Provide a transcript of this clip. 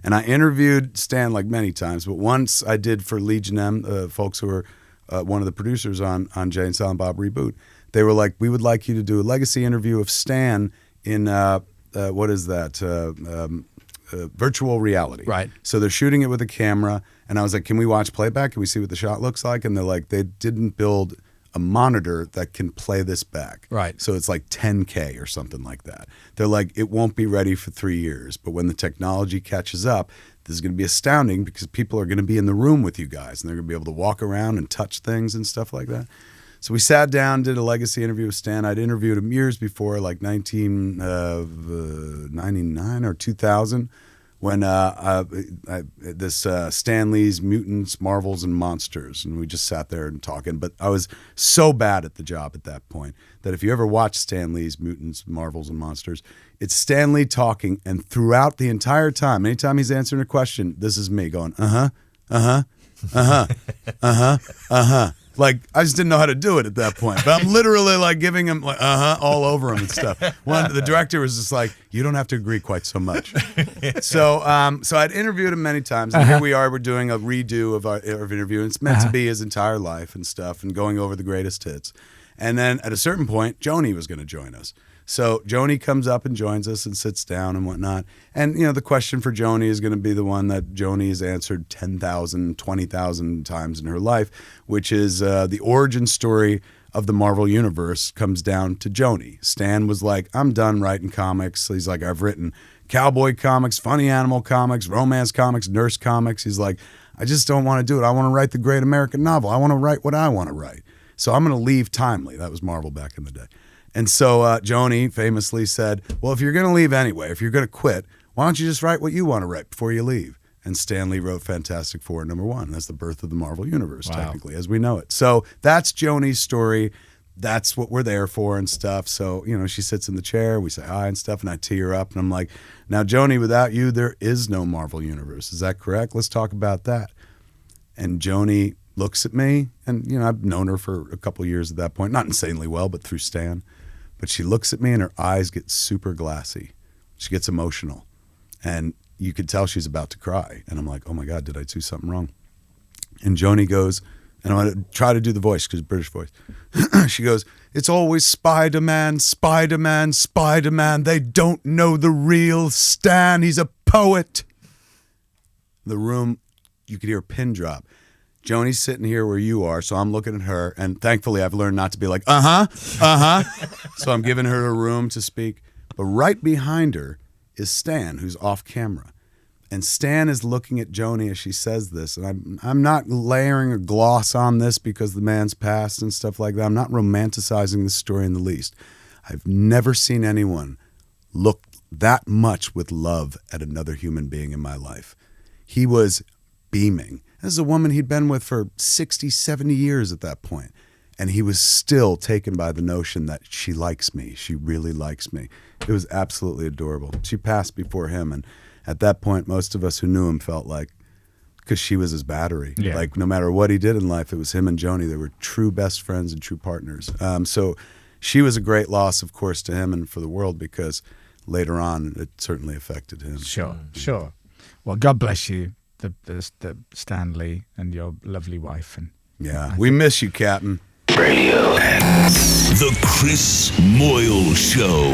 And I interviewed Stan like many times, but once I did for Legion M, folks who were one of the producers on Jay and Silent Bob Reboot. They were like, we would like you to do a legacy interview of Stan in, what is that, virtual reality. Right. So they're shooting it with a camera, and I was like, can we watch playback? Can we see what the shot looks like? And they're like, they didn't build a monitor that can play this back. Right. So it's like 10K or something like that. They're like, it won't be ready for 3 years, but when the technology catches up, this is going to be astounding because people are going to be in the room with you guys, and they're going to be able to walk around and touch things and stuff like that. So we sat down, did a legacy interview with Stan. I'd interviewed him years before, like 1999 or 2000, when this Stan Lee's Mutants, Marvels, and Monsters, and we just sat there and talking. But I was so bad at the job at that point that if you ever watch Stan Lee's Mutants, Marvels, and Monsters, it's Stan Lee talking, and throughout the entire time, anytime he's answering a question, this is me going, Like, I just didn't know how to do it at that point. But I'm literally like giving him like, all over him and stuff. The director was just like, you don't have to agree quite so much. So I'd interviewed him many times. And here we are, we're doing a redo of our interview. And it's meant to be his entire life and stuff and going over the greatest hits. And then at a certain point, Joni was going to join us. So Joni comes up and joins us and sits down and whatnot. And, you know, the question for Joni is going to be the one that Joni has answered 10,000, 20,000 times in her life, which is the origin story of the Marvel Universe comes down to Joni. Stan was like, I'm done writing comics. He's like, I've written cowboy comics, funny animal comics, romance comics, nurse comics. He's like, I just don't want to do it. I want to write the great American novel. I want to write what I want to write. So I'm going to leave timely. That was Marvel back in the day. And so Joni famously said, well, if you're going to leave anyway, if you're going to quit, why don't you just write what you want to write before you leave? And Stan Lee wrote Fantastic Four #1. That's the birth of the Marvel Universe, technically, as we know it. So that's Joni's story. That's what we're there for and stuff. So, you know, she sits in the chair, we say hi and stuff, and I tee her up. And I'm like, now, Joni, without you, there is no Marvel Universe. Is that correct? Let's talk about that. And Joni looks at me, and, you know, I've known her for a couple of years at that point. Not insanely well, but through Stan. But she looks at me and her eyes get super glassy. She gets emotional. And you could tell she's about to cry. And I'm like, oh my God, did I do something wrong? And Joni goes, and I'm going to try to do the voice because British voice. She goes, it's always Spider-Man, Spider-Man, Spider-Man. They don't know the real Stan. He's a poet. The room, you could hear a pin drop. Joni's sitting here where you are, so I'm looking at her, and thankfully I've learned not to be like, So I'm giving her a room to speak. But right behind her is Stan, who's off camera. And Stan is looking at Joni as she says this, and I'm not layering a gloss on this because the man's passed and stuff like that. I'm not romanticizing this story in the least. I've never seen anyone look that much with love at another human being in my life. He was beaming. This is a woman he'd been with for 60, 70 years at that point. And he was still taken by the notion that she likes me. She really likes me. It was absolutely adorable. She passed before him. And at that point, most of us who knew him felt like, because she was his battery. Yeah. Like no matter what he did in life, it was him and Joni. They were true best friends and true partners. So she was a great loss, of course, to him and for the world, because later on, it certainly affected him. Sure. Well, God bless you. The Stan Lee and your lovely wife. And yeah, we miss you, Captain. Radio. The Chris Moyles Show.